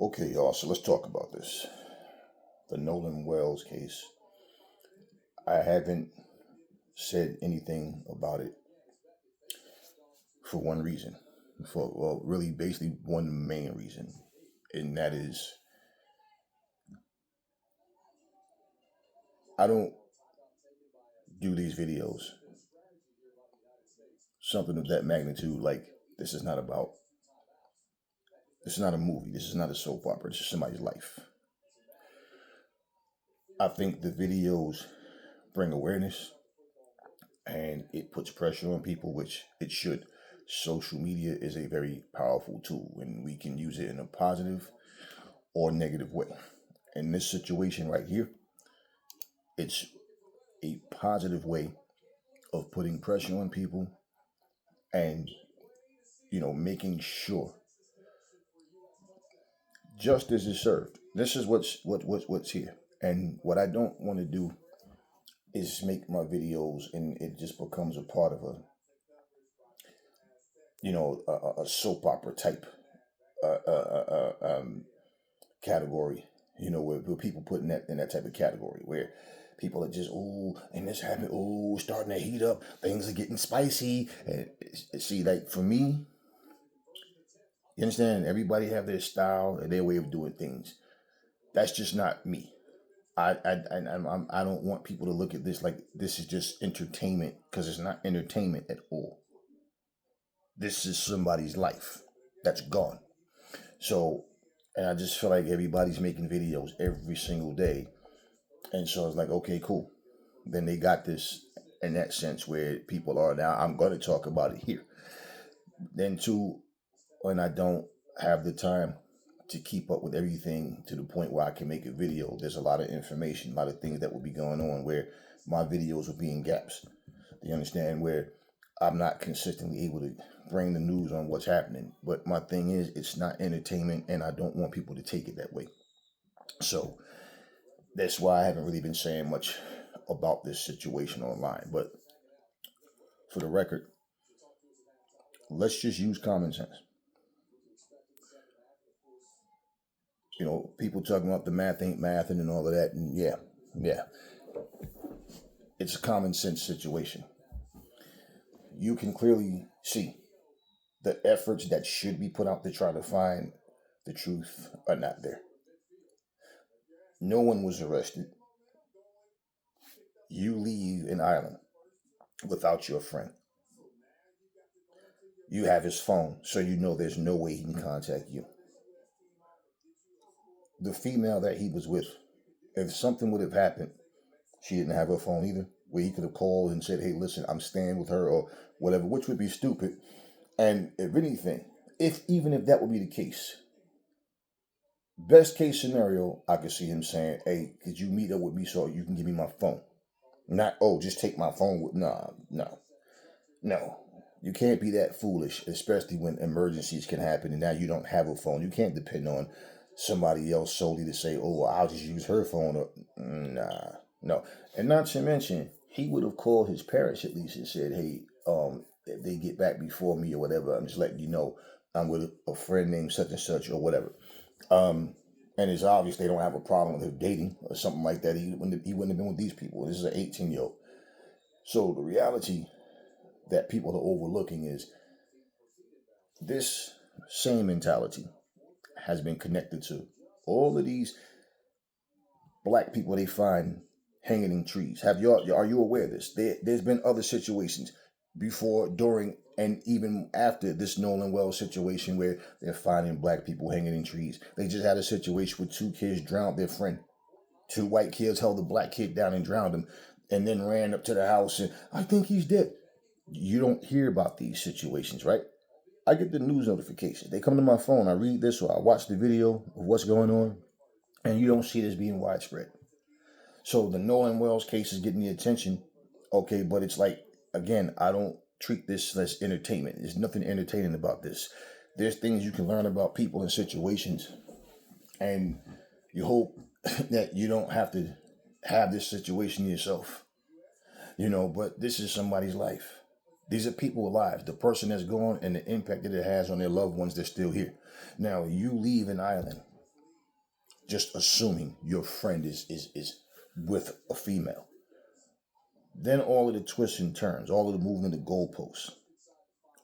Okay, y'all, so let's talk about this. The Nolan Wells case. I haven't said anything about it for one reason. Really, basically, one main reason. And that is, I don't do these videos, something of that magnitude. Like, this is not about, this is not a movie. This is not a soap opera. This is somebody's life. I think the videos bring awareness and it puts pressure on people, which it should. Social media is a very powerful tool, and we can use it in a positive or negative way. In this situation right here, it's a positive way of putting pressure on people and making sure justice is served. This is what's here. And what I don't want to do is make my videos and it just becomes a part of a soap opera type category, where people put in that type of category where people are just, oh, and this happened, oh, starting to heat up, things are getting spicy. And see, like for me, you understand, everybody have their style and their way of doing things. That's just not me. I don't want people to look at this like this is just entertainment, because it's not entertainment at all. This is somebody's life that's gone. So, and I just feel like everybody's making videos every single day. And so it's like, okay, cool. Then they got this in that sense where people are now, I'm going to talk about it here. Then, too, when I don't have the time to keep up with everything to the point where I can make a video, there's a lot of information, a lot of things that will be going on where my videos will be in gaps. You understand? Where I'm not consistently able to bring the news on what's happening. But my thing is, it's not entertainment, and I don't want people to take it that way. So that's why I haven't really been saying much about this situation online. But for the record, let's just use common sense. People talking about the math ain't mathing and all of that, and yeah, it's a common sense situation. You can clearly see the efforts that should be put out to try to find the truth are not there. No one was arrested. You leave an island without your friend. You have his phone, so you know there's no way he can contact you. The female that he was with, if something would have happened, she didn't have her phone either, where he could have called and said, hey, listen, I'm staying with her or whatever, which would be stupid. And if anything, even if that would be the case, best case scenario, I could see him saying, hey, could you meet up with me so you can give me my phone? Not, oh, just take my phone with, nah, no. You can't be that foolish, especially when emergencies can happen and now you don't have a phone. You can't depend on somebody else solely to say, oh, I'll just use her phone. Or, nah, no. And not to mention, he would have called his parents at least and said, hey, if they get back before me or whatever, I'm just letting you know I'm with a friend named such and such or whatever. And it's obvious they don't have a problem with him dating or something like that. He wouldn't have been with these people. This is an 18-year-old. So the reality that people are overlooking is this same mentality has been connected to all of these black people they find hanging in trees. Are you aware of this? There's been other situations before, during, and even after this Nolan Wells situation where they're finding black people hanging in trees. They just had a situation where two kids drowned their friend. Two white kids held the black kid down and drowned him, and then ran up to the house and, I think he's dead. You don't hear about these situations, right? I get the news notifications. They come to my phone. I read this or I watch the video of what's going on, and you don't see this being widespread. So the Nolan Wells case is getting the attention, okay, but it's like, again, I don't treat this as entertainment. There's nothing entertaining about this. There's things you can learn about people and situations, and you hope that you don't have to have this situation yourself. But this is somebody's life. These are people's lives. The person that's gone and the impact that it has on their loved ones that's still here. Now, you leave an island just assuming your friend is with a female. Then all of the twists and turns, all of the movement of goalposts.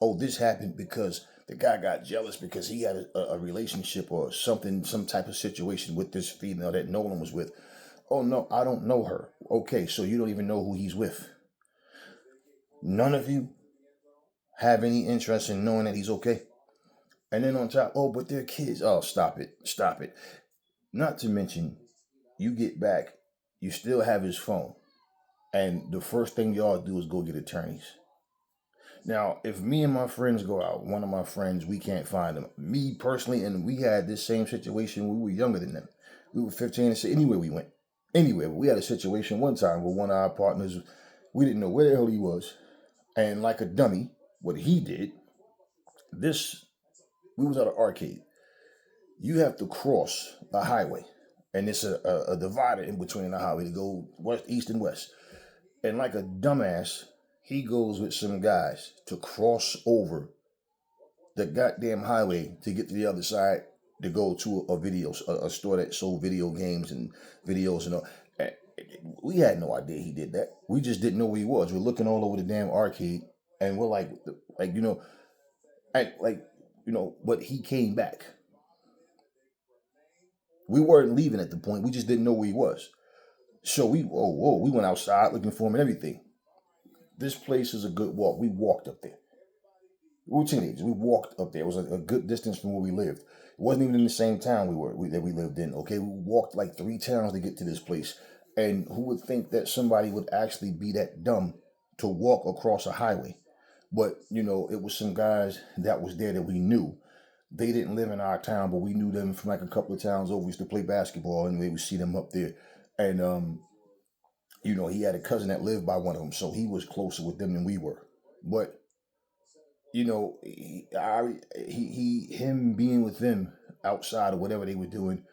Oh, this happened because the guy got jealous because he had a relationship or something, some type of situation with this female that Nolan was with. Oh no, I don't know her. Okay, so you don't even know who he's with. None of you have any interest in knowing that he's okay. And then on top, oh, but they're kids. Oh, stop it. Stop it. Not to mention, you get back, you still have his phone. And the first thing y'all do is go get attorneys. Now, if me and my friends go out, one of my friends, we can't find him. Me personally, and we had this same situation when we were younger than them. We were 15 and say anywhere we went. Anywhere. We had a situation one time where one of our partners, we didn't know where the hell he was. And like a dummy, what he did, we was at an arcade. You have to cross a highway. And it's a divider in between the highway to go west, east, and west. And like a dumbass, he goes with some guys to cross over the goddamn highway to get to the other side to go to a store that sold video games and videos and all. We had no idea he did that. We just didn't know where he was. We're looking all over the damn arcade, and we're like but he came back. We weren't leaving at the point. We just didn't know where he was. So we went outside looking for him and everything. This place is a good walk. We walked up there. We were teenagers. We walked up there. It was a good distance from where we lived. It wasn't even in the same town that we lived in. Okay, we walked like 3 towns to get to this place. And who would think that somebody would actually be that dumb to walk across a highway? But it was some guys that was there that we knew. They didn't live in our town, but we knew them from like a couple of towns over. We used to play basketball, and we would see them up there. And he had a cousin that lived by one of them, so he was closer with them than we were. But him being with them outside of whatever they were doing,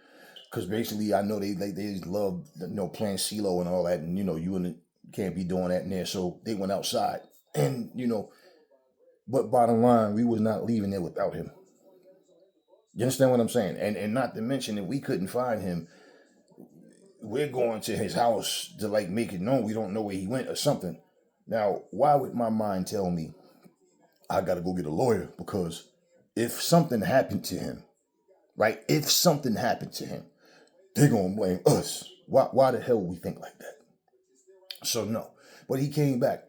because basically I know they love playing CeeLo and all that, and you can't be doing that in there, so they went outside, and but bottom line, we was not leaving there without him. You understand what I'm saying? And not to mention that we couldn't find him. We're going to his house to like make it known we don't know where he went or something. Now, why would my mind tell me I got to go get a lawyer? Because if something happened to him, right? If something happened to him, they're going to blame us. Why the hell would we think like that? So no. But he came back.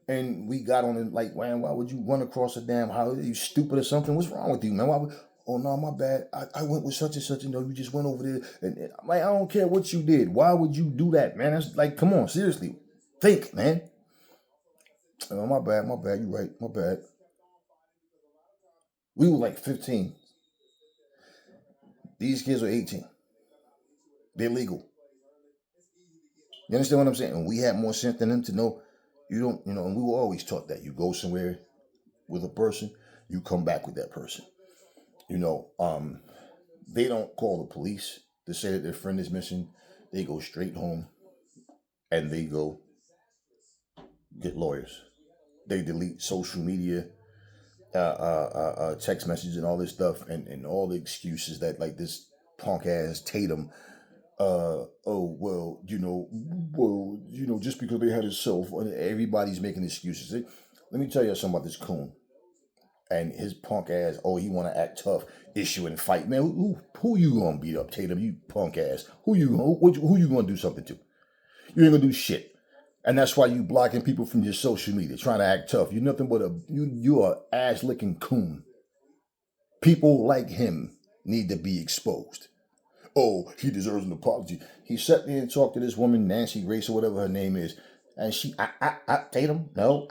And we got on him like, man, why would you run across a damn highway? Are you stupid or something? What's wrong with you, man? Oh, no, my bad. I went with such and such, you just went over there. And I'm like, I don't care what you did. Why would you do that, man? That's like, come on, seriously. Think, man. Oh, my bad. You right. My bad. We were like 15. These kids are 18. They're legal. You understand what I'm saying? And we had more sense than them to know and we were always taught that you go somewhere with a person, you come back with that person. They don't call the police to say that their friend is missing. They go straight home and they go get lawyers. They delete social media, text messages and all this stuff and all the excuses that like this punk ass Tatum just because they had his cell phone, everybody's making excuses. Let me tell you something about this coon and his punk ass. Oh, he want to act tough, issue and fight, man. Who you gonna beat up, Tatum? You punk ass. Who you gonna do something to? You ain't gonna do shit. And that's why you blocking people from your social media, trying to act tough. You're nothing but you're a ass licking coon. People like him need to be exposed. Oh, he deserves an apology. He sat there and talked to this woman, Nancy Grace or whatever her name is, and she, Tatum, no,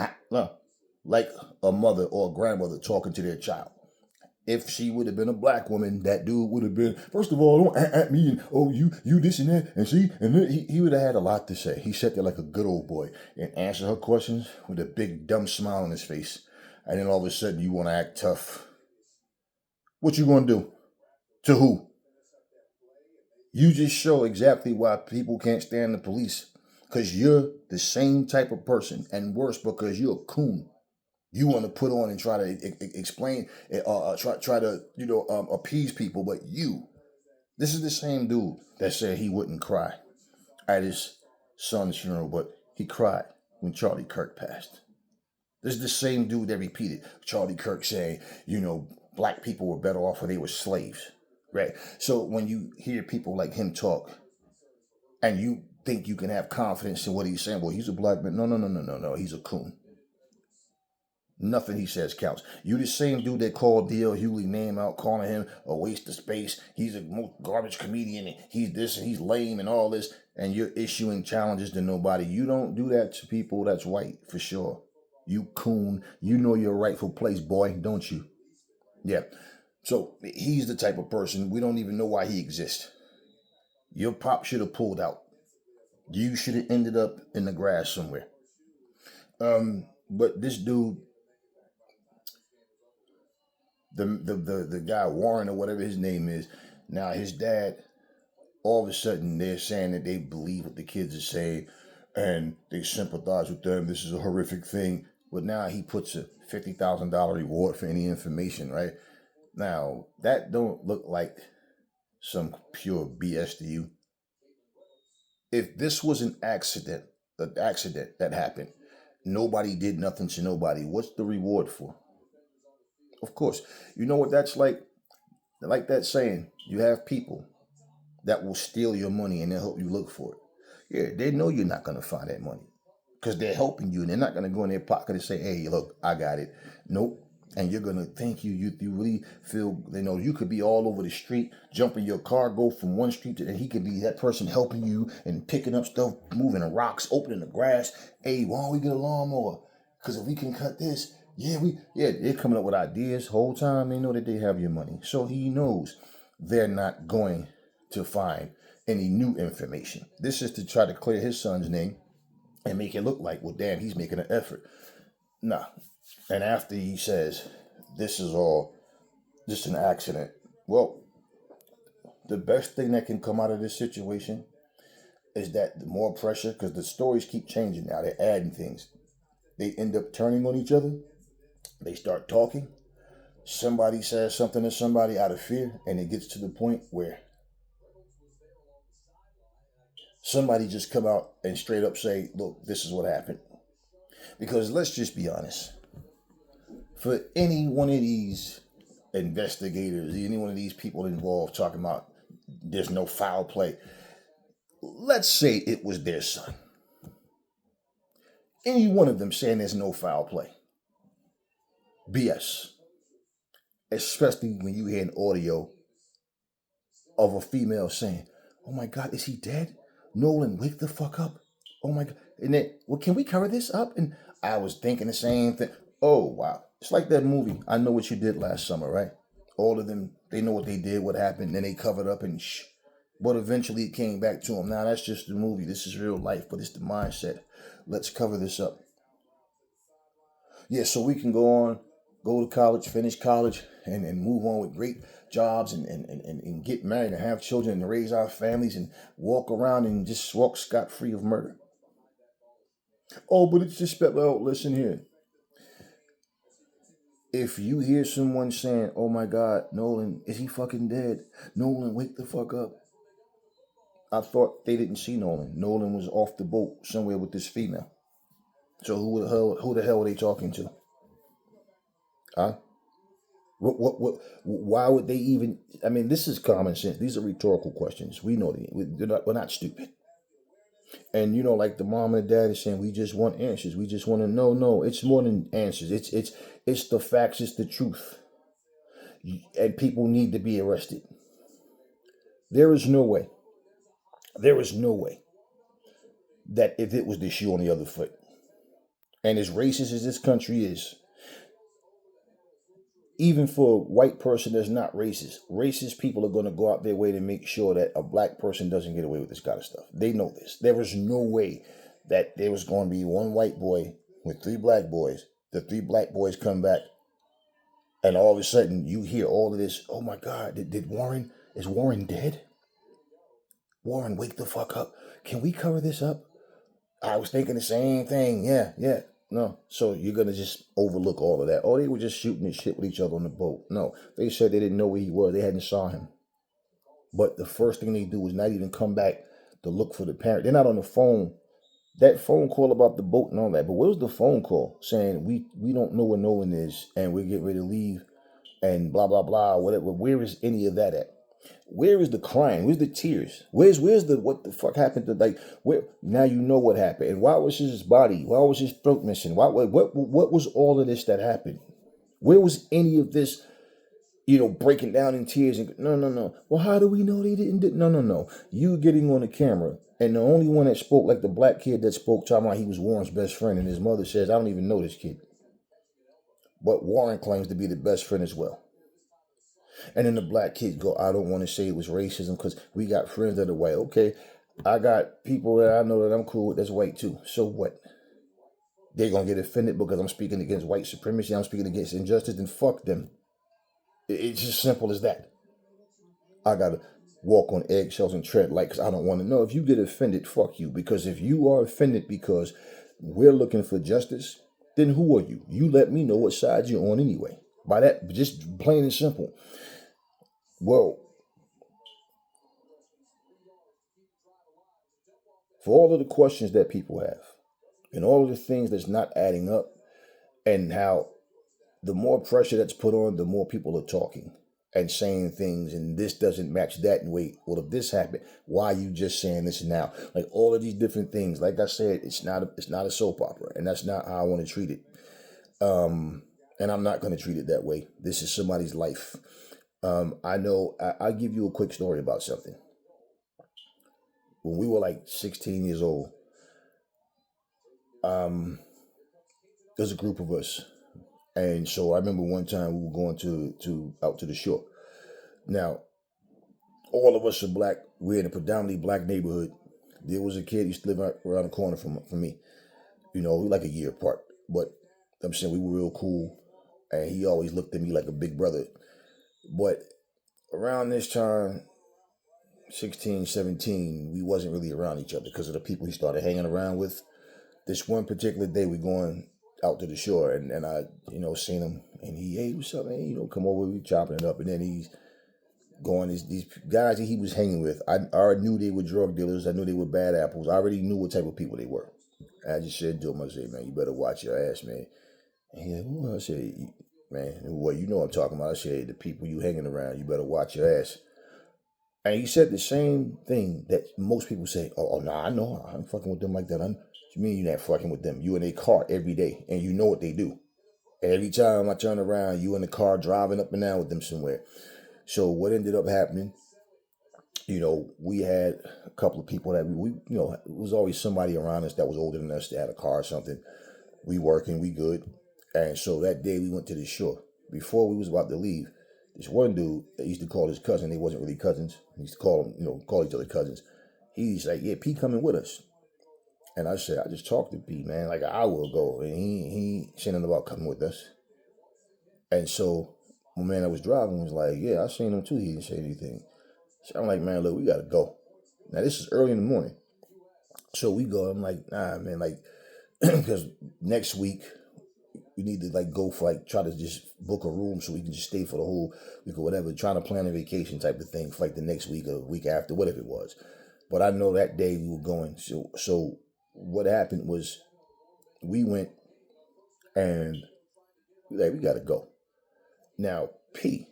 like a mother or a grandmother talking to their child. If she would have been a black woman, that dude would have been, first of all, don't at me and oh you this and that and see, and then he would have had a lot to say. He sat there like a good old boy and answered her questions with a big dumb smile on his face, and then all of a sudden you want to act tough. What you gonna do? To who? You just show exactly why people can't stand the police. Because you're the same type of person, and worse, because you're a coon. You want to put on and try to explain, try to appease people, but you This is the same dude that said he wouldn't cry at his son's funeral, but he cried when Charlie Kirk passed. This is the same dude that repeated Charlie Kirk saying, black people were better off when they were slaves, right? So when you hear people like him talk and you think you can have confidence in what he's saying, well, he's a black man. No, he's a coon. Nothing he says counts. You the same dude that called D.L. Hughley name out, calling him a waste of space. He's a most garbage comedian, and he's this, and he's lame, and all this, and you're issuing challenges to nobody. You don't do that to people that's white, for sure. You coon. You know your rightful place, boy, don't you? Yeah. So he's the type of person, we don't even know why he exists. Your pop should have pulled out. You should have ended up in the grass somewhere. But this dude, the guy Warren or whatever his name is, now his dad, all of a sudden they're saying that they believe what the kids are saying and they sympathize with them. This is a horrific thing. But now he puts a $50,000 reward for any information, right? Now, that don't look like some pure BS to you. If this was an accident that happened, nobody did nothing to nobody, what's the reward for? Of course, you know what that's like? Like that saying, you have people that will steal your money and they'll help you look for it. Yeah, they know you're not going to find that money because they're helping you and they're not going to go in their pocket and say, hey, look, I got it. Nope. And you're going to think you really feel, you could be all over the street, jump in your car, go from one street to, and he could be that person helping you and picking up stuff, moving the rocks, opening the grass. Hey, why don't we get a lawnmower? Because if we can cut this, they're coming up with ideas. Whole time they know that they have your money. So he knows they're not going to find any new information. This is to try to clear his son's name and make it look like, well, damn, he's making an effort. Nah. And after he says, this is all just an accident. Well, the best thing that can come out of this situation is that the more pressure, because the stories keep changing now, they're adding things. They end up turning on each other. They start talking. Somebody says something to somebody out of fear, and it gets to the point where somebody just come out and straight up say, look, this is what happened. Because let's just be honest. For any one of these investigators, any one of these people involved talking about there's no foul play, let's say it was their son. Any one of them saying there's no foul play. BS. Especially when you hear an audio of a female saying, oh my God, is he dead? Nolan, wake the fuck up. Oh my God. And then, well, can we cover this up? And I was thinking the same thing. Oh, wow. It's like that movie, I Know What You Did Last Summer, right? All of them, they know what they did, what happened, then they covered up and shh. But eventually it came back to them. Now, that's just the movie. This is real life, but it's the mindset. Let's cover this up. Yeah, so we can go to college, finish college, and move on with great jobs and get married and have children and raise our families and walk around and just walk scot-free of murder. Oh, but it's just, well, listen here. If you hear someone saying, oh my God, Nolan, is he fucking dead? Nolan, wake the fuck up. I thought they didn't see Nolan. Nolan was off the boat somewhere with this female. So who the hell are they talking to? Huh? Why would they even, I mean, this is common sense. These are rhetorical questions. We know we're not stupid. And like the mom and the dad is saying, we just want answers. We just want to know. No, it's more than answers. It's the facts. It's the truth. And people need to be arrested. There is no way that if it was the shoe on the other foot, and as racist as this country is, even for a white person that's not racist people are going to go out their way to make sure that a black person doesn't get away with this kind of stuff. They know this. There was no way that there was going to be one white boy with 3 black boys. The 3 black boys come back, and all of a sudden you hear all of this. Oh my God, is Warren dead? Warren, wake the fuck up. Can we cover this up? I was thinking the same thing. Yeah. No. So you're going to just overlook all of that. Oh, they were just shooting and shit with each other on the boat. No, they said they didn't know where he was. They hadn't saw him. But the first thing they do is not even come back to look for the parent. They're not on the phone. That phone call about the boat and all that. But where was the phone call saying we don't know where no one is and we're getting ready to leave and blah blah blah whatever? Where is any of that at? Where is the crying? Where's the tears? Where's the what the fuck happened to like where now you know what happened and why was his body? Why was his throat missing? What was all of this that happened? Where was any of this? Breaking down in tears and no. Well, how do we know they didn't do? No. You getting on the camera and the only one that spoke like the black kid that spoke talking about he was Warren's best friend and his mother says I don't even know this kid, but Warren claims to be the best friend as well. And then the black kids go, I don't want to say it was racism because we got friends that are white. Okay, I got people that I know that I'm cool with that's white too. So what? They're going to get offended because I'm speaking against white supremacy. I'm speaking against injustice. Then fuck them. It's just simple as that. I got to walk on eggshells and tread light because I don't want to know. If you get offended, fuck you. Because if you are offended because we're looking for justice, then who are you? You let me know what side you're on anyway. By that, just plain and simple. Well, for all of the questions that people have and all of the things that's not adding up and how the more pressure that's put on, the more people are talking and saying things and this doesn't match that and wait, well, if this happened, why are you just saying this now? Like all of these different things. Like I said, it's not a soap opera and that's not how I want to treat it. And I'm not going to treat it that way. This is somebody's life. I know I'll give you a quick story about something. When we were like 16 years old, there's a group of us. And so I remember one time we were going to out to the shore. Now, all of us are black. We're in a predominantly black neighborhood. There was a kid who used to live around the corner from me. We like a year apart. But I'm saying we were real cool. And he always looked at me like a big brother. But around this time, 16, 17, we wasn't really around each other because of the people he started hanging around with. This one particular day, we going out to the shore, and I, seen him, and he, hey, what's up, man? Come over, we chopping it up, and then he's going, these guys that he was hanging with, I already knew they were drug dealers, I knew they were bad apples, I already knew what type of people they were. And I just said to him, I said, man, you better watch your ass, man. And he's like, well, I said, man, what I'm talking about. I said, the people you hanging around, you better watch your ass. And he said the same thing that most people say, nah, I know, I'm fucking with them like that. You mean you're not fucking with them? You in a car every day, and you know what they do. And every time I turn around, you in the car driving up and down with them somewhere. So what ended up happening, we had a couple of people that it was always somebody around us that was older than us that had a car or something. We working, we good. And so that day we went to the shore. Before we was about to leave, this one dude that used to call his cousin, they wasn't really cousins. He used to call them, call each other cousins. He's like, yeah, P coming with us. And I said, I just talked to P, man, like an hour ago. And he said nothing about coming with us. And so my man that was driving was like, yeah, I seen him too. He didn't say anything. So I'm like, man, look, we got to go. Now, this is early in the morning. So we go. I'm like, nah, man, like, because next week, we need to like go for like try to just book a room so we can just stay for the whole week or whatever, trying to plan a vacation type of thing for like the next week or week after, whatever it was. But I know that day we were going. So what happened was we went and we got to go. Now P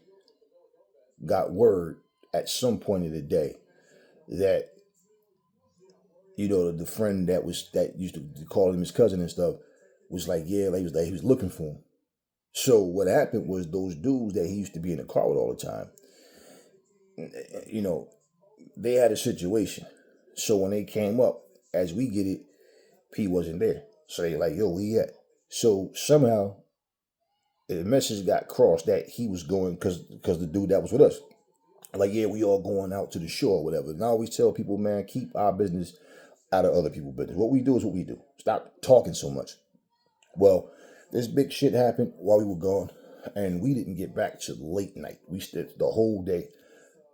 got word at some point of the day that the friend that used to call him his cousin and stuff was like, yeah, like he was looking for him. So what happened was those dudes that he used to be in the car with all the time, they had a situation. So when they came up, as we get it, P wasn't there. So they like, yo, where he at? So somehow the message got crossed that he was going because the dude that was with us, like, yeah, we all going out to the shore or whatever. And I always tell people, man, keep our business out of other people's business. What we do is what we do. Stop talking so much. Well, this big shit happened while we were gone, and we didn't get back till late night. We stayed the whole day.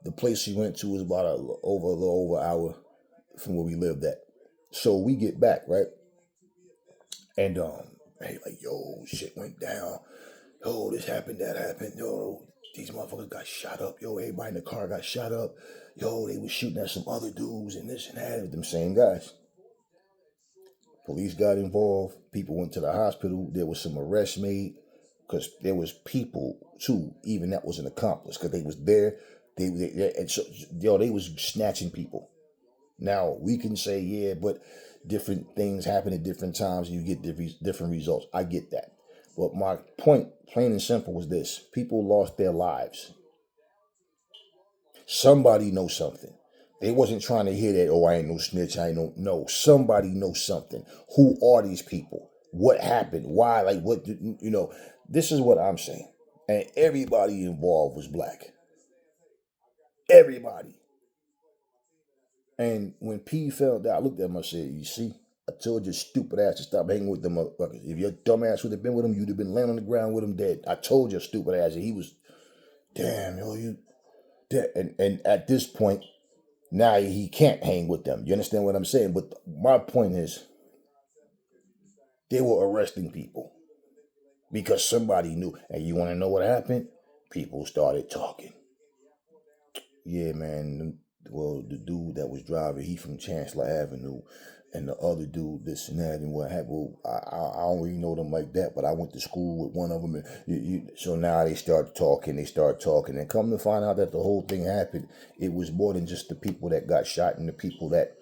The place we went to was about a little over an hour from where we lived at. So we get back, right? And hey, like, yo, shit went down. Oh, this happened, that happened. Yo, these motherfuckers got shot up. Yo, everybody in the car got shot up. Yo, they was shooting at some other dudes and this and that. Them same guys. Police got involved. People went to the hospital. There was some arrests made because there was people too. Even that was an accomplice because they was there. And so, they was snatching people. Now we can say, yeah, but different things happen at different times and you get different results. I get that. But my point, plain and simple, was this. People lost their lives. Somebody knows something. They wasn't trying to hear that, oh, I ain't no snitch, I ain't no. Somebody knows something. Who are these people? What happened? Why? Like, what, this is what I'm saying. And everybody involved was black. Everybody. And when P found out, I looked at him, I said, you see, I told your stupid ass to stop hanging with them motherfuckers. If your dumb ass would have been with him, you'd have been laying on the ground with him dead. I told your stupid ass. And he was, damn, yo, you dead. And at this point, now he can't hang with them. You understand what I'm saying? But my point is, they were arresting people because somebody knew. And you want to know what happened? People started talking. Yeah, man. Well, the dude that was driving, he from Chancellor Avenue, and the other dude, this and that, and what happened. Well, I don't really know them like that, but I went to school with one of them. And so now they start talking, and come to find out that the whole thing happened. It was more than just the people that got shot and the people that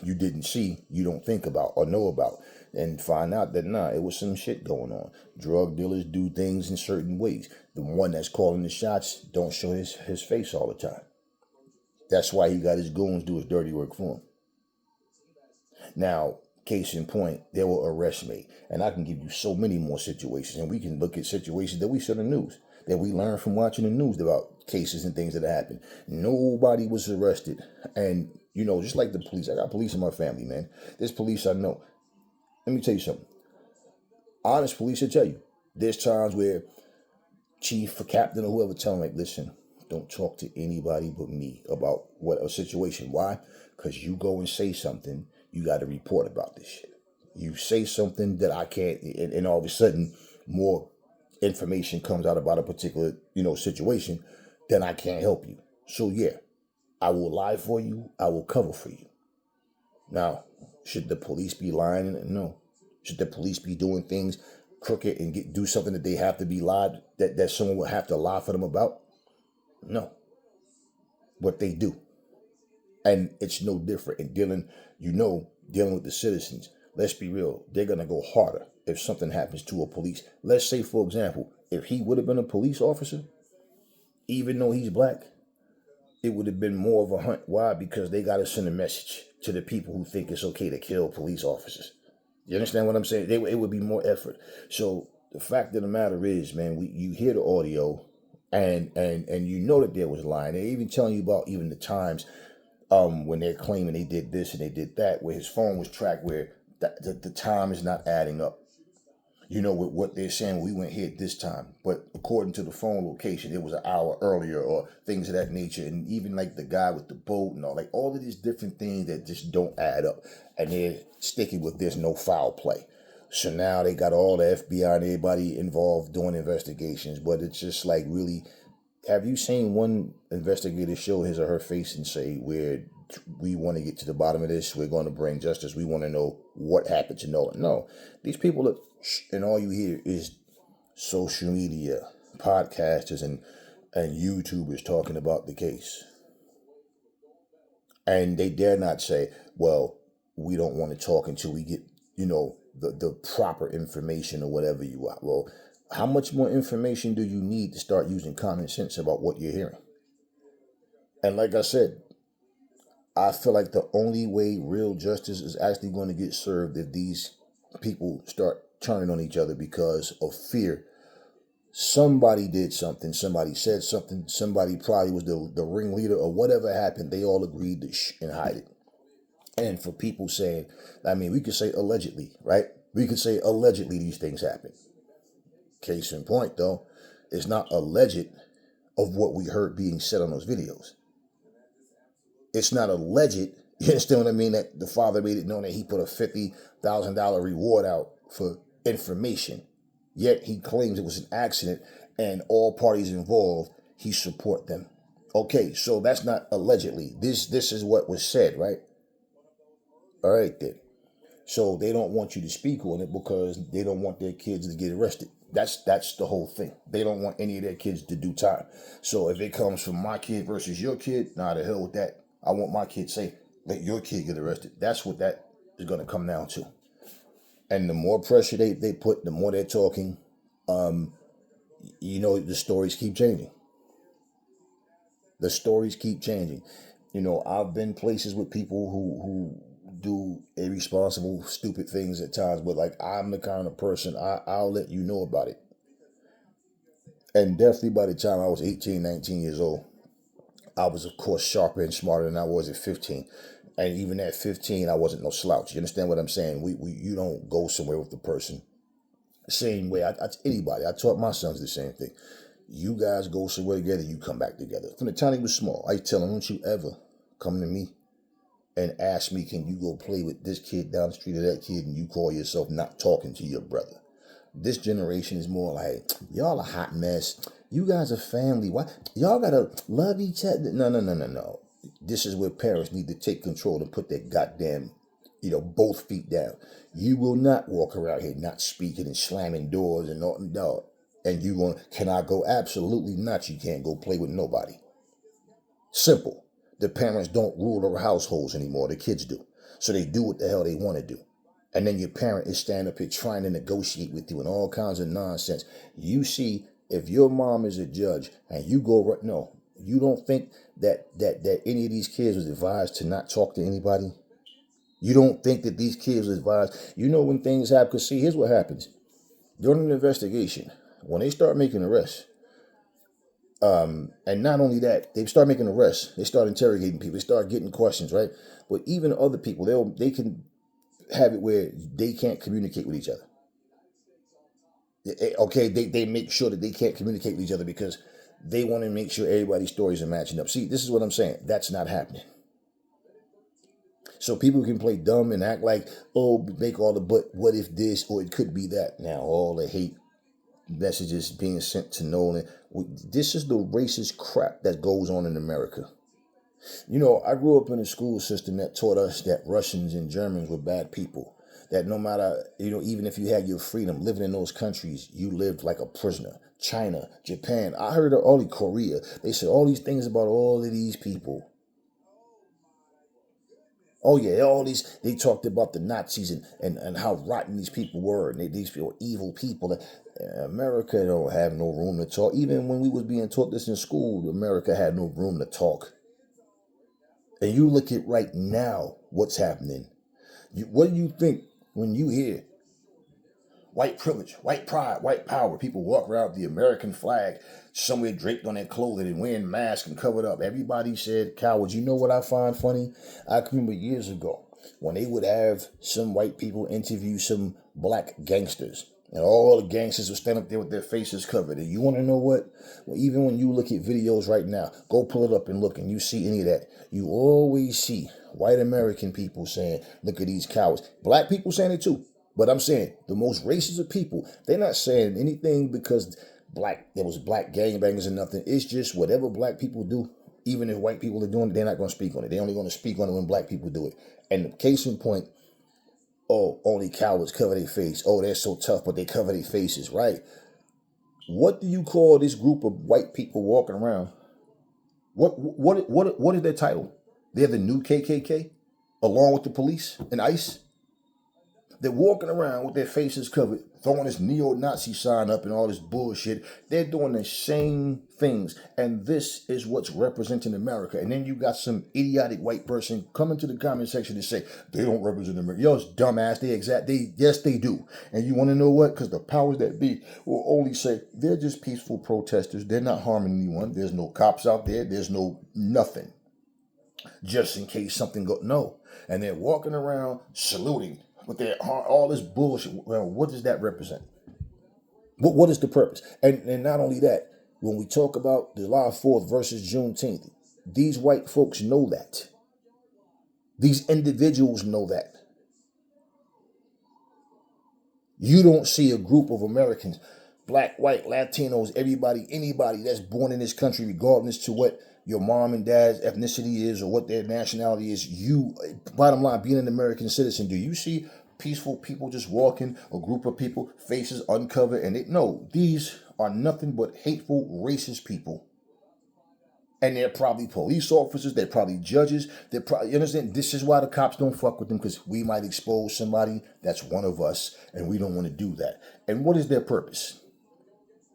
you didn't see, you don't think about or know about, and find out that it was some shit going on. Drug dealers do things in certain ways. The one that's calling the shots don't show his face all the time. That's why he got his goons do his dirty work for him. Now, case in point, there were arrests made. And I can give you so many more situations. And we can look at situations that we saw in the news, that we learned from watching the news about cases and things that happened. Nobody was arrested. And, just like the police, I got police in my family, man. There's police I know. Let me tell you something. Honest police will tell you. There's times where chief or captain or whoever tell them, like, listen, don't talk to anybody but me about what a situation. Why? Because you go and say something, you got to report about this shit. You say something that I can't, and all of a sudden, more information comes out about a particular, situation, then I can't help you. So yeah, I will lie for you. I will cover for you. Now, should the police be lying? No. Should the police be doing things crooked and do something that they have to be lied, that someone would have to lie for them about? No. But they do. And it's no different in dealing with the citizens. Let's be real. They're going to go harder if something happens to a police. Let's say, for example, if he would have been a police officer, even though he's black, it would have been more of a hunt. Why? Because they got to send a message to the people who think it's okay to kill police officers. You understand what I'm saying? It would be more effort. So the fact of the matter is, man, you hear the audio, and you know that there was lying. They're even telling you about even the times when they're claiming they did this and they did that, where his phone was tracked, where the time is not adding up. With what they're saying, we went here at this time, but according to the phone location, it was an hour earlier, or things of that nature. And even like the guy with the boat and all of these different things that just don't add up. And they're sticking with there's no foul play. So now they got all the FBI and everybody involved doing investigations, but it's just like, really, have you seen one investigator show his or her face and say, we want to get to the bottom of this, we're going to bring justice, we want to know what happened to Nolan? No. These people and all you hear is social media, podcasters, and YouTubers talking about the case. And they dare not say, well, we don't want to talk until we get, the proper information or whatever you want. Well, how much more information do you need to start using common sense about what you're hearing? And like I said, I feel like the only way real justice is actually going to get served if these people start turning on each other because of fear. Somebody did something, somebody said something, somebody probably was the ringleader or whatever happened. They all agreed to and hide it. And for people saying, we could say allegedly, right? We could say allegedly these things happen. Case in point, though, it's not alleged of what we heard being said on those videos. It's not alleged, you understand what I mean, that the father made it known that he put a $50,000 reward out for information. Yet he claims it was an accident, and all parties involved, he support them. Okay, so that's not allegedly. This is what was said, right? All right then. So they don't want you to speak on it because they don't want their kids to get arrested. That's the whole thing. They don't want any of their kids to do time. So if it comes from my kid versus your kid, nah, the hell with that. I want my kid safe. Let your kid get arrested. That's what that is going to come down to. And the more pressure they put, the more they're talking. The stories keep changing. The stories keep changing. I've been places with people who do irresponsible, stupid things at times, but like I'm the kind of person I'll let you know about it. And definitely by the time I was 18, 19 years old, I was of course sharper and smarter than I was at 15. And even at 15, I wasn't no slouch. You understand what I'm saying? You don't go somewhere with the person. Same way, anybody. I taught my sons the same thing. You guys go somewhere together, you come back together. From the time he was small, I tell him, don't you ever come to me and ask me, can you go play with this kid down the street or that kid, and you call yourself not talking to your brother. This generation is more like, y'all a hot mess. You guys are family. Why? Y'all gotta love each other. No. This is where parents need to take control and put their goddamn, both feet down. You will not walk around here not speaking and slamming doors and all. No. And can I go? Absolutely not. You can't go play with nobody. Simple. The parents don't rule their households anymore. The kids do. So they do what the hell they want to do. And then your parent is standing up here trying to negotiate with you and all kinds of nonsense. You see, if your mom is a judge and you go, no, you don't think that any of these kids was advised to not talk to anybody? You don't think that these kids was advised? When things happen, because see, here's what happens. During an investigation, when they start making arrests, and not only that, they start making arrests, they start interrogating people, they start getting questions, right? But even other people, they can have it where they can't communicate with each other. Okay, they make sure that they can't communicate with each other because they want to make sure everybody's stories are matching up. See, this is what I'm saying. That's not happening. So people can play dumb and act like, make all the but what if this, or it could be that. Now, all the hate messages being sent to Nolan. This is the racist crap that goes on in America. I grew up in a school system that taught us that Russians and Germans were bad people. That no matter, even if you had your freedom living in those countries, you lived like a prisoner. China, Japan, I heard of all Korea. They said all these things about all of these people. Oh yeah, they talked about the Nazis and how rotten these people were, and these people were evil people. America don't have no room to talk. Even when we was being taught this in school, America had no room to talk. And you look at right now what's happening. What do you think when you hear white privilege, white pride, white power? People walk around with the American flag somewhere draped on their clothing and wearing masks and covered up. Everybody said cowards. You know what I find funny? I can remember years ago when they would have some white people interview some black gangsters. And all the gangsters would stand up there with their faces covered. And you want to know what? Well, even when you look at videos right now, go pull it up and look, and you see any of that. You always see white American people saying, look at these cowards. Black people saying it too. But I'm saying the most racist of people, they're not saying anything because there was black gangbangers or nothing. It's just whatever black people do, even if white people are doing it, they're not going to speak on it. They're only going to speak on it when black people do it. And the case in point, only cowards cover their face. Oh, they're so tough, but they cover their faces, right? What do you call this group of white people walking around? What is their title? They're the new KKK, along with the police and ICE. They're walking around with their faces covered, throwing this neo-Nazi sign up and all this bullshit. They're doing the same things. And this is what's representing America. And then you got some idiotic white person coming to the comment section and say, they don't represent America. Yo, dumbass. Yes, they do. And you want to know what? Because the powers that be will only say, they're just peaceful protesters. They're not harming anyone. There's no cops out there. There's no nothing. Just in case something no. And they're walking around saluting. But all this bullshit, well, what does that represent? What is the purpose? And not only that, when we talk about July 4th versus Juneteenth, these white folks know that. These individuals know that. You don't see a group of Americans black, white, Latinos, everybody, anybody that's born in this country, regardless to what your mom and dad's ethnicity is or what their nationality is, you, bottom line, being an American citizen, do you see peaceful people just walking, a group of people, faces uncovered, and no, these are nothing but hateful, racist people. And they're probably police officers, they're probably judges, they're probably, you understand? This is why the cops don't fuck with them, because we might expose somebody that's one of us, and we don't want to do that. And what is their purpose?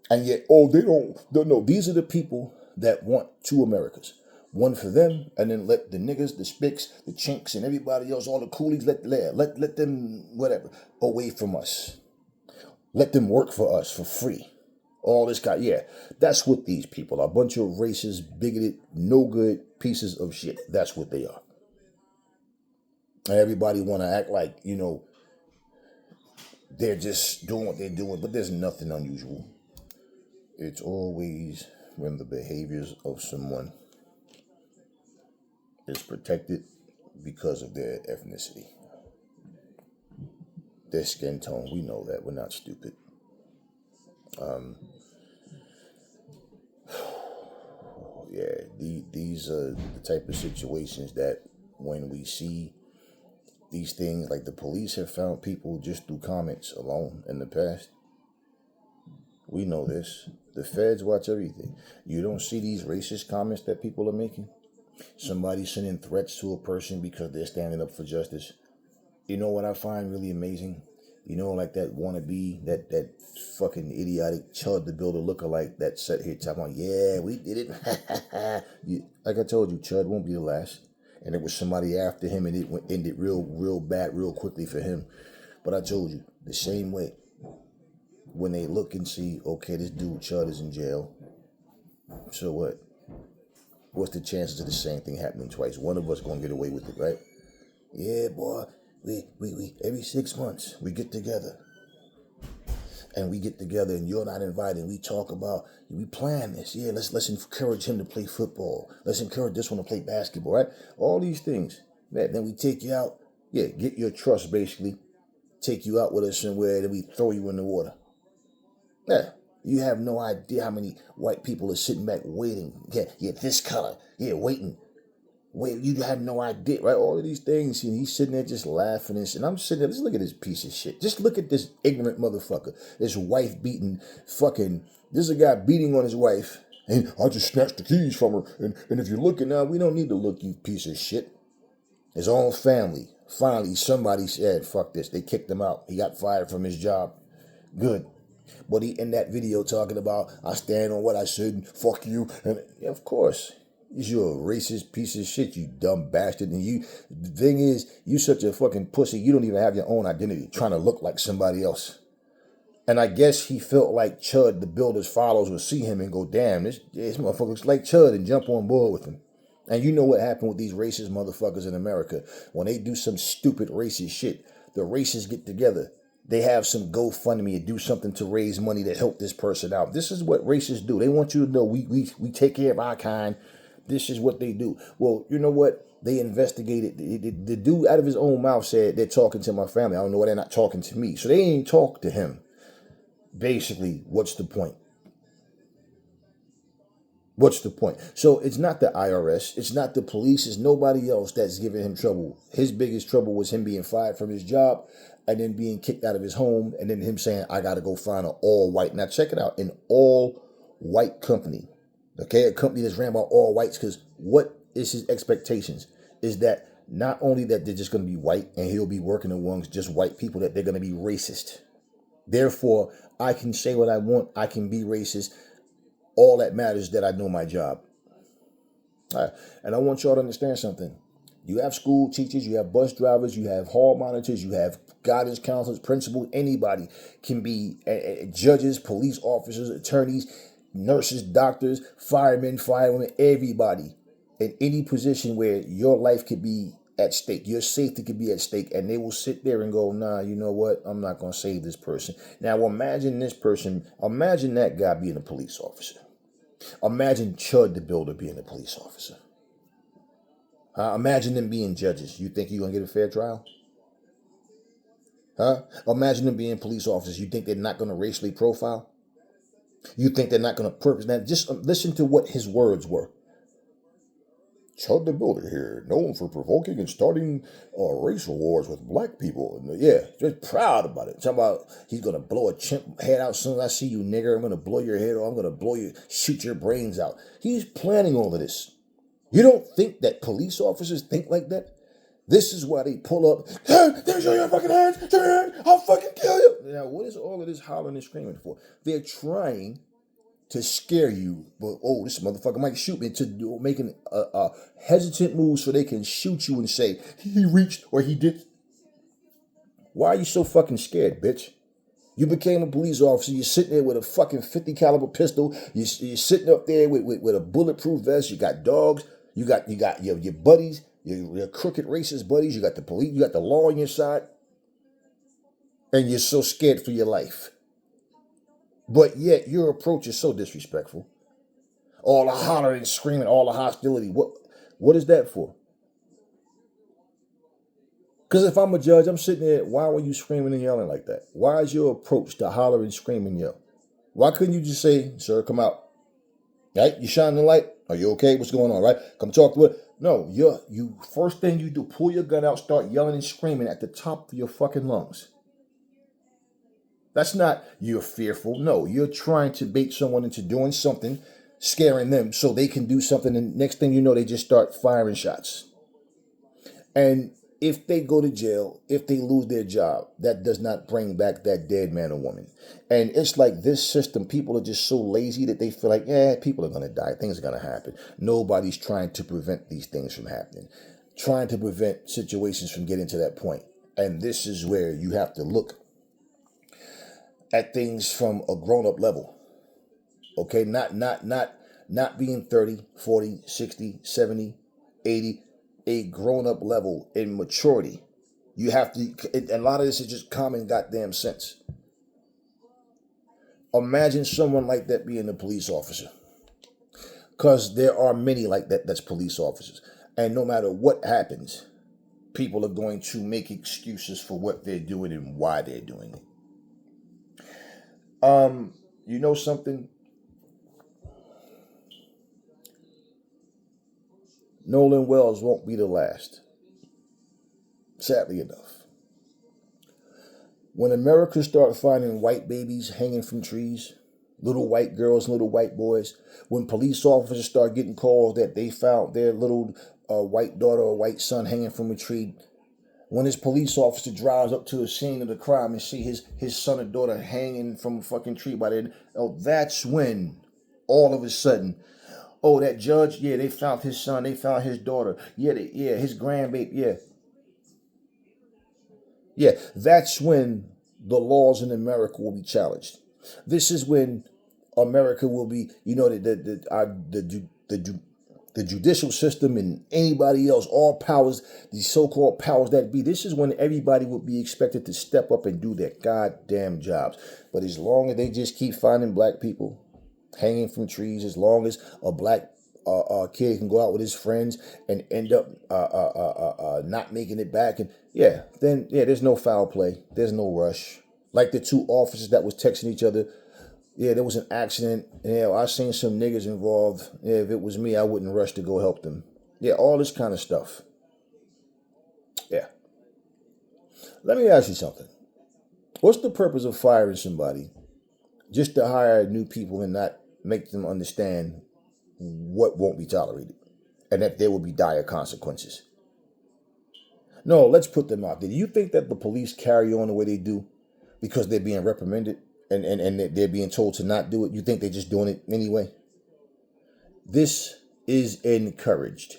And yet, they don't know. These are the people that want two Americas. One for them, and then let the niggas, the spicks, the chinks, and everybody else, all the coolies, let them, whatever, away from us. Let them work for us for free. All this guy, yeah, that's what these people are. A bunch of racist, bigoted, no good pieces of shit. That's what they are. And everybody want to act like, they're just doing what they're doing, but there's nothing unusual. It's always when the behaviors of someone is protected because of their ethnicity. Their skin tone, we know that. We're not stupid. Yeah, these are the type of situations that when we see these things, like the police have found people just through comments alone in the past. We know this. The feds watch everything. You don't see these racist comments that people are making. Somebody sending threats to a person because they're standing up for justice. You know what I find really amazing? Like that wannabe, that fucking idiotic Chud the Builder lookalike that sat here talking about, yeah, we did it. Like I told you, Chud won't be the last. And it was somebody after him, and it ended real bad, real quickly for him. But I told you, the same way, when they look and see, okay, this dude Chud is in jail, so what? What's the chances of the same thing happening twice? One of us gonna get away with it, right? Yeah, boy. We every 6 months we get together, and you're not invited. We talk about, we plan this. Yeah, let's encourage him to play football. Let's encourage this one to play basketball, right? All these things. Then we take you out. Yeah, get your trust basically. Take you out with us somewhere, then we throw you in the water. Yeah, you have no idea how many white people are sitting back waiting. Yeah, this color. Yeah, waiting. Wait, you have no idea, right? All of these things, and he's sitting there just laughing and I'm sitting there, just look at this piece of shit. Just look at this ignorant motherfucker. This wife beating fucking, this is a guy beating on his wife, and I just snatched the keys from her. And if you're looking now, we don't need to look, you piece of shit. His own family. Finally, somebody said, fuck this. They kicked him out. He got fired from his job. Good. But he in that video talking about, I stand on what I said, fuck you. And yeah, of course. You're a racist piece of shit, you dumb bastard. And the thing is, you such a fucking pussy, you don't even have your own identity, trying to look like somebody else. And I guess he felt like Chud, the Builder's followers, would see him and go, damn, this motherfucker looks like Chud, and jump on board with him. And you know what happened with these racist motherfuckers in America. When they do some stupid racist shit, the racists get together. They have some GoFundMe and do something to raise money to help this person out. This is what racists do. They want you to know we take care of our kind. This is what they do. Well, you know what? They investigated. The dude out of his own mouth said, they're talking to my family. I don't know why they're not talking to me. So they ain't talk to him. Basically, what's the point? What's the point? So it's not the IRS. It's not the police. It's nobody else that's giving him trouble. His biggest trouble was him being fired from his job and then being kicked out of his home, and then him saying, I got to go find an all-white. Now, check it out. An all-white company. Okay, a company that's ran by all whites, because what is his expectations? Is that not only that they're just going to be white and he'll be working amongst just white people, that they're going to be racist. Therefore, I can say what I want. I can be racist. All that matters is that I know my job. All right. And I want y'all to understand something. You have school teachers, you have bus drivers, you have hall monitors, you have guidance counselors, principals. Anybody can be judges, police officers, attorneys, nurses, doctors, firemen, firewomen, everybody in any position where your life could be at stake, your safety could be at stake, and they will sit there and go, nah, you know what, I'm not going to save this person. Now imagine this person, imagine that guy being a police officer. Imagine Chud the Builder being a police officer. Imagine them being judges. You think you're going to get a fair trial? Imagine them being police officers. You think they're not going to racially profile? You think they're not going to purpose that? Just listen to what his words were. Chud the Builder here, known for provoking and starting racial wars with black people. And yeah, just proud about it. Talking about he's going to blow a chimp head out as soon as I see you, nigger. I'm going to blow your head off. I'm going to shoot your brains out. He's planning all of this. You don't think that police officers think like that? This is why they pull up. Hey, let me show your fucking hands. Show your hands. I'll fucking kill you. Now, what is all of this hollering and screaming for? They're trying to scare you, but this motherfucker might shoot me, to making a hesitant move so they can shoot you and say he reached or he did. Why are you so fucking scared, bitch? You became a police officer. You're sitting there with a fucking 50 caliber pistol. You're sitting up there with a bulletproof vest. You got dogs. You got your buddies, your crooked racist buddies. You got the police. You got the law on your side, and you're so scared for your life. But yet your approach is so disrespectful. All the hollering and screaming, all the hostility. What is that for? Because if I'm a judge, I'm sitting there, why were you screaming and yelling like that? Why is your approach to holler and scream and yell? Why couldn't you just say, sir, come out? Right? You shining the light? Are you okay? What's going on, right? Come talk to it. No, you first thing you do, pull your gun out, start yelling and screaming at the top of your fucking lungs. That's not you're fearful. No, you're trying to bait someone into doing something, scaring them so they can do something. And next thing you know, they just start firing shots. And if they go to jail, if they lose their job, that does not bring back that dead man or woman. And it's like this system, people are just so lazy that they feel like, people are going to die. Things are going to happen. Nobody's trying to prevent these things from happening, trying to prevent situations from getting to that point. And this is where you have to look at things from a grown-up level. Okay, not being 30, 40, 60, 70, 80, a grown-up level in maturity. You have to, and a lot of this is just common goddamn sense. Imagine someone like that being a police officer. Because there are many like that that's police officers. And no matter what happens, people are going to make excuses for what they're doing and why they're doing it. You know something? Nolan Wells won't be the last. Sadly enough. When America started finding white babies hanging from trees, little white girls, little white boys, when police officers start getting calls that they found their little white daughter or white son hanging from a tree, when this police officer drives up to the scene of the crime and see his son or daughter hanging from a fucking tree by their, that's when all of a sudden, that judge, they found his son, they found his daughter, his grandbaby, that's when the laws in America will be challenged. This is when America will be, the judicial system and anybody else, all powers, these so-called powers that be, this is when everybody would be expected to step up and do their goddamn jobs. But as long as they just keep finding black people hanging from trees, as long as a black kid can go out with his friends and end up not making it back, and then there's no foul play, there's no rush. Like the two officers that was texting each other, there was an accident. I seen some niggas involved. If it was me, I wouldn't rush to go help them. All this kind of stuff. Let me ask you something. What's the purpose of firing somebody just to hire new people and not make them understand what won't be tolerated and that there will be dire consequences? No, let's put them out there. Do you think that the police carry on the way they do because they're being reprimanded? And they're being told to not do it? You think they're just doing it anyway? This is encouraged.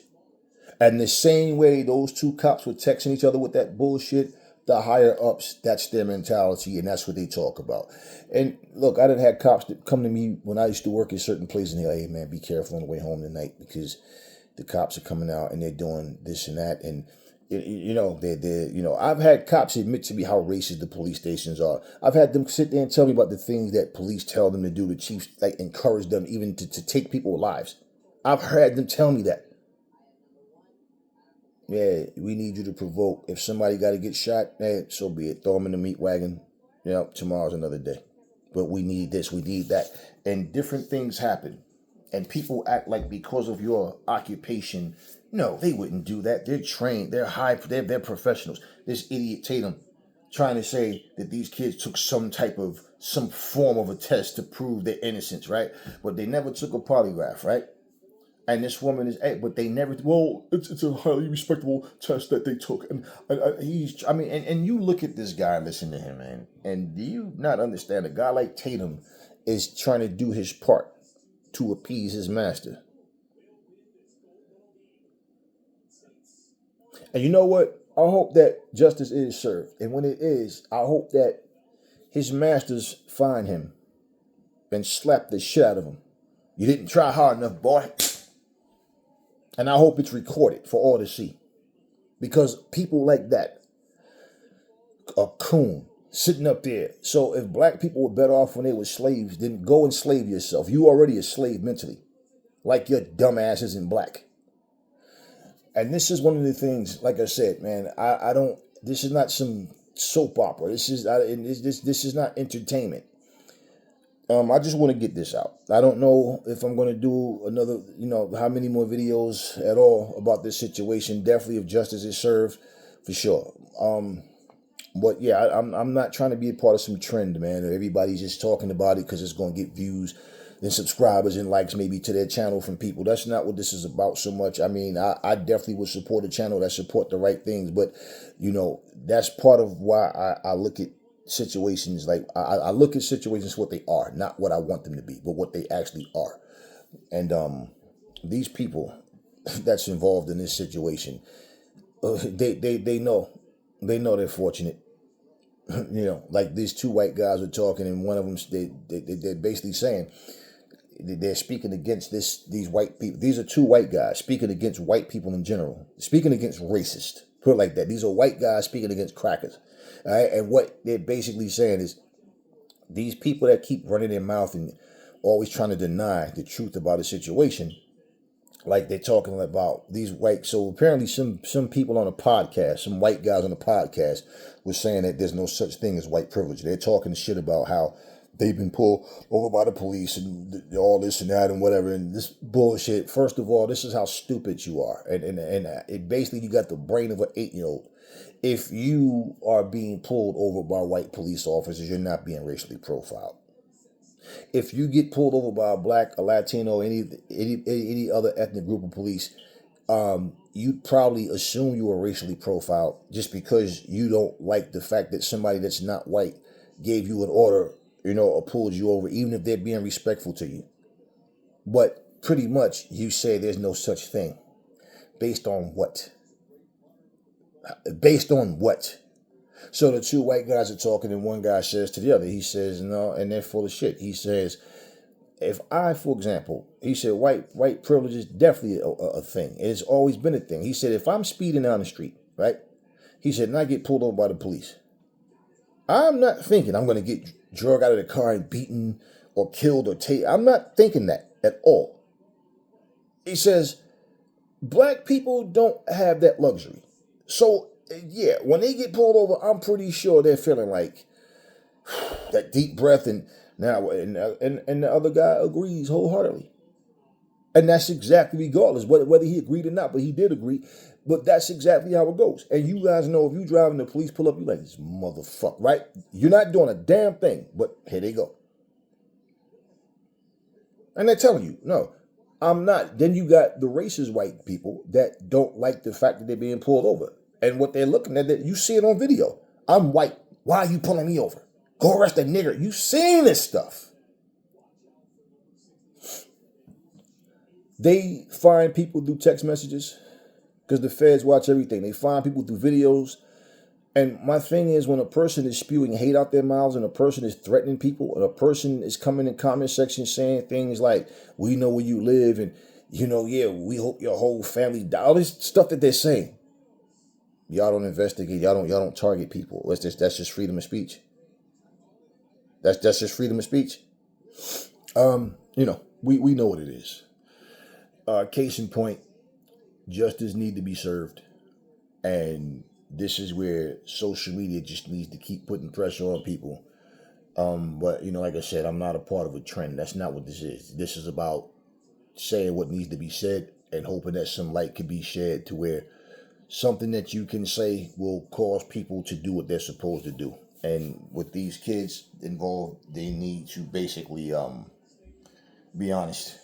And the same way those two cops were texting each other with that bullshit, the higher ups, that's their mentality, and that's what they talk about. And look, I done had cops that come to me when I used to work at certain places, and they're like, hey man, be careful on the way home tonight because the cops are coming out and they're doing this and that. And I've had cops admit to me how racist the police stations are. I've had them sit there and tell me about the things that police tell them to do. The chiefs encourage them even to take people's lives. I've heard them tell me that. We need you to provoke. If somebody got to get shot, so be it. Throw them in the meat wagon. Tomorrow's another day. but we need this, we need that. And different things happen. And people act like because of your occupation, no, they wouldn't do that. They're trained, they're professionals. This idiot Tatum trying to say that these kids took some form of a test to prove their innocence, right? But they never took a polygraph, right? And this woman is, but they never. Well, it's a highly respectable test that they took, and and you look at this guy, listen to him, man, and do you not understand? A guy like Tatum is trying to do his part to appease his master, and you know what? I hope that justice is served, and when it is, I hope that his masters find him and slap the shit out of him. You didn't try hard enough, boy. And I hope it's recorded for all to see. Because people like that, a coon, sitting up there. So if black people were better off when they were slaves, then go enslave yourself. You already a slave mentally. Like your dumb asses in black. And this is one of the things, like I said, man, I don't, this is not some soap opera. This is not entertainment. I just want to get this out. I don't know if I'm going to do another, how many more videos at all about this situation. Definitely if justice is served, for sure. But yeah, I'm not trying to be a part of some trend, man. Everybody's just talking about it because it's going to get views and subscribers and likes maybe to their channel from people. That's not what this is about so much. I mean, I definitely would support a channel that support the right things. But, that's part of why I look at situations like I look at situations what they are, not what I want them to be, but what they actually are. And these people that's involved in this situation, they know they're fortunate. Like these two white guys were talking, and one of them they're basically saying they're speaking against these white people. These are two white guys speaking against white people in general, speaking against racist. Put it like that. These are white guys speaking against crackers. All right, and what they're basically saying is these people that keep running their mouth and always trying to deny the truth about a situation, like they're talking about these white. So apparently some people on a podcast, some white guys on a podcast were saying that there's no such thing as white privilege. They're talking shit about how they've been pulled over by the police and all this and that and whatever. And this bullshit, first of all, this is how stupid you are. And it basically, you got the brain of an 8-year-old. If you are being pulled over by white police officers, you're not being racially profiled. If you get pulled over by a black, a Latino, any other ethnic group of police, you'd probably assume you were racially profiled just because you don't like the fact that somebody that's not white gave you an order, or pulled you over, even if they're being respectful to you. But pretty much you say there's no such thing. Based on what? Based on what? So the two white guys are talking, and one guy says to the other, he says, no, and they're full of shit. He says, if I, for example, he said, white privilege is definitely a thing. It's always been a thing. He said, if I'm speeding down the street, right? He said, and I get pulled over by the police, I'm not thinking I'm going to get drugged out of the car and beaten or killed or taken. I'm not thinking that at all. He says, black people don't have that luxury. So, yeah, when they get pulled over, I'm pretty sure they're feeling like that deep breath. And now, and the other guy agrees wholeheartedly. And that's exactly, regardless, whether he agreed or not, but he did agree. But that's exactly how it goes. And you guys know, if you driving, the police pull up, you like, this motherfucker, right? You're not doing a damn thing, but here they go. And they're telling you, no, I'm not. Then you got the racist white people that don't like the fact that they're being pulled over. And what they're looking at, you see it on video. I'm white. Why are you pulling me over? Go arrest a nigger. You seen this stuff. They find people through text messages because the feds watch everything. They find people through videos. And my thing is, when a person is spewing hate out their mouths and a person is threatening people and a person is coming in comment section saying things like, we know where you live and, yeah, we hope your whole family dies. All this stuff that they're saying. Y'all don't investigate. Y'all don't target people. That's just freedom of speech. That's just freedom of speech. We know what it is. Case in point, justice need to be served. And this is where social media just needs to keep putting pressure on people But like I said, I'm not a part of a trend. That's not what this is. This is about saying what needs to be said and hoping that some light can be shed to where something that you can say will cause people to do what they're supposed to do. And with these kids involved, they need to basically be honest.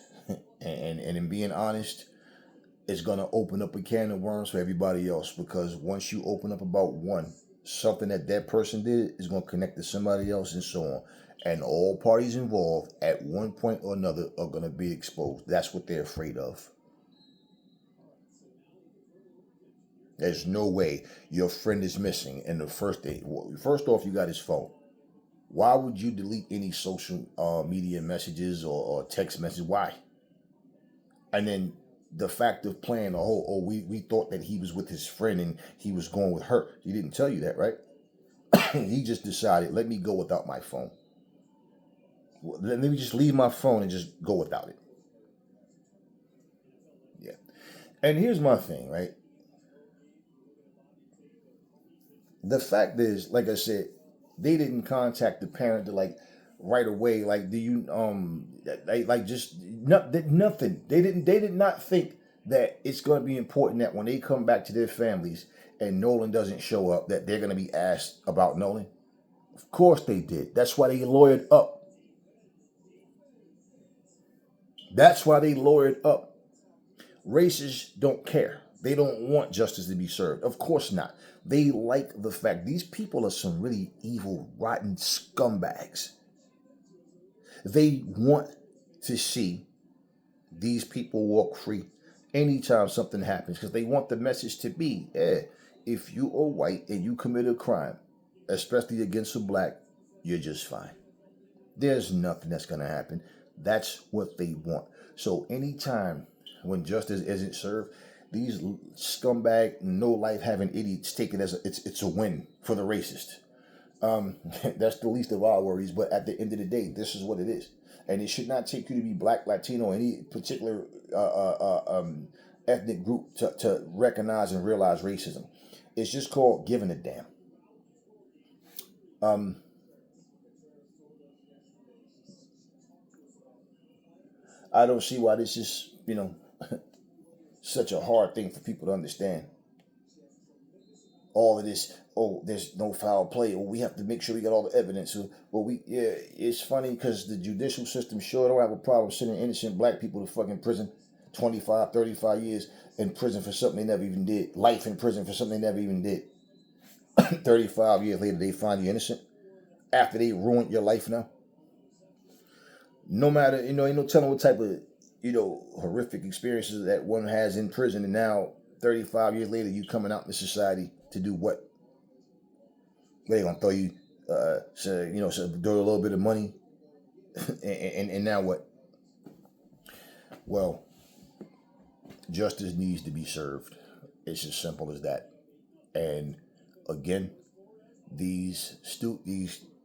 And in being honest, it's gonna open up a can of worms for everybody else, because once you open up about one, something that person did is gonna connect to somebody else and so on. And all parties involved at one point or another are gonna be exposed. That's what they're afraid of. There's no way your friend is missing and the first day. Well, first off, you got his phone. Why would you delete any social media messages or text messages? Why? And then the fact of playing the whole, we thought that he was with his friend and he was going with her. He didn't tell you that, right? He just decided, let me go without my phone. Let me just leave my phone and just go without it. Yeah. And here's my thing, right? The fact is, like I said, they didn't contact the parent to right away. Like, do you like just nothing? They did not think that it's going to be important that when they come back to their families and Nolan doesn't show up, that they're going to be asked about Nolan. Of course they did. That's why they lawyered up. That's why they lawyered up. Racists don't care. They don't want justice to be served. Of course not. They like the fact these people are some really evil, rotten scumbags. They want to see these people walk free anytime something happens, because they want the message to be, if you are white and you commit a crime, especially against a black, you're just fine. There's nothing that's going to happen. That's what they want. So anytime when justice isn't served, these scumbag, no life having idiots take it as it's a win for the racist. That's the least of our worries. But at the end of the day, this is what it is, and it should not take you to be black, Latino, any particular ethnic group to recognize and realize racism. It's just called giving a damn. Um, I don't see why this is such a hard thing for people to understand. All of this, oh, there's no foul play, or we have to make sure we got all the evidence. Well, it's funny because the judicial system sure don't have a problem sending innocent black people to fucking prison, 25, 35 years in prison for something they never even did, life in prison for something they never even did. 35 years later, they find you innocent after they ruined your life now. No matter, ain't no telling what type of, horrific experiences that one has in prison, and now 35 years later, you coming out in society to do what? They gonna throw you, so throw a little bit of money, and now what? Well, justice needs to be served. It's as simple as that. And again, these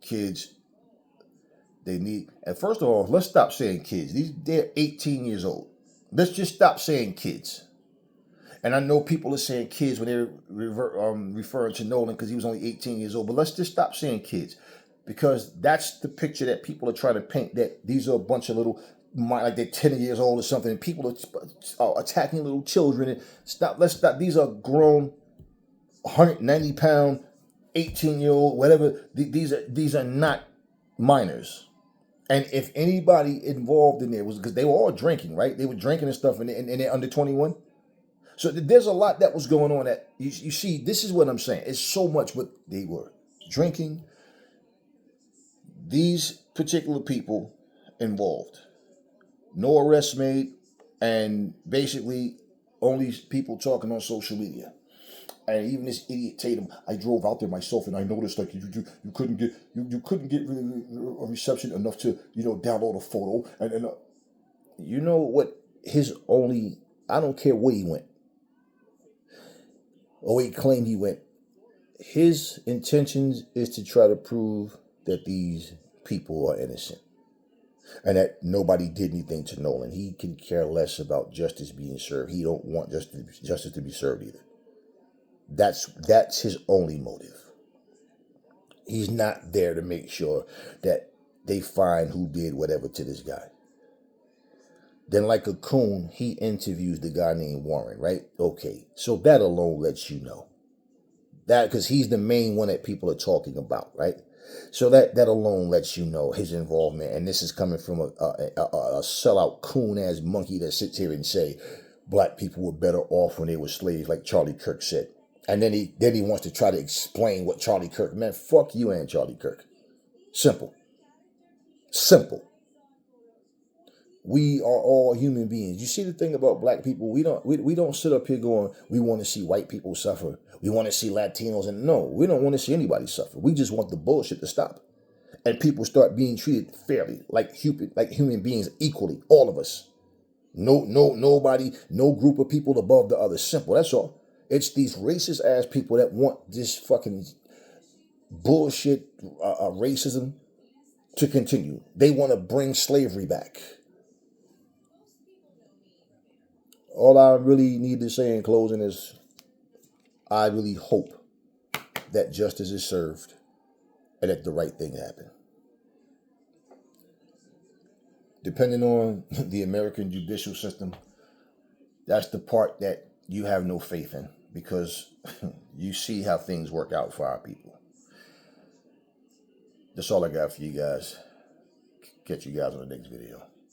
kids, they need. And first of all, let's stop saying kids. They're 18 years old. Let's just stop saying kids. And I know people are saying kids when they're referring to Nolan because he was only 18 years old. But let's just stop saying kids, because that's the picture that people are trying to paint, that these are a bunch of little, like they're 10 years old or something, and people are attacking little children. And let's stop. These are grown, 190-pound, 18-year-old, whatever. These are not minors. And if anybody involved in there was, because they were all drinking, right? They were drinking and stuff, and they're under 21. So there's a lot that was going on that you see. This is what I'm saying. It's so much what they were drinking. These particular people involved, no arrests made, and basically only people talking on social media. And even this idiot Tatum, I drove out there myself, and I noticed like you couldn't get a reception enough to download a photo, and you know what his only, I don't care where he went or he claimed he went. His intentions is to try to prove that these people are innocent and that nobody did anything to Nolan. He can care less about justice being served. He don't want justice to be served either. That's his only motive. He's not there to make sure that they find who did whatever to this guy. Then, like a coon, he interviews the guy named Warren, right? Okay, so that alone lets you know that, because he's the main one that people are talking about, right? So that alone lets you know his involvement, and this is coming from a sellout coon ass monkey that sits here and say black people were better off when they were slaves, like Charlie Kirk said. And then he wants to try to explain what Charlie Kirk meant. Fuck you and Charlie Kirk. Simple. Simple. We are all human beings. You see the thing about black people, we don't sit up here going, we want to see white people suffer. We want to see Latinos, and no, we don't want to see anybody suffer. We just want the bullshit to stop. And people start being treated fairly, like human beings equally, all of us. Nobody, no group of people above the other. Simple, that's all. It's these racist ass people that want this fucking bullshit racism to continue. They want to bring slavery back. All I really need to say in closing is I really hope that justice is served and that the right thing happen. Depending on the American judicial system, that's the part that you have no faith in, because you see how things work out for our people. That's all I got for you guys. Catch you guys on the next video.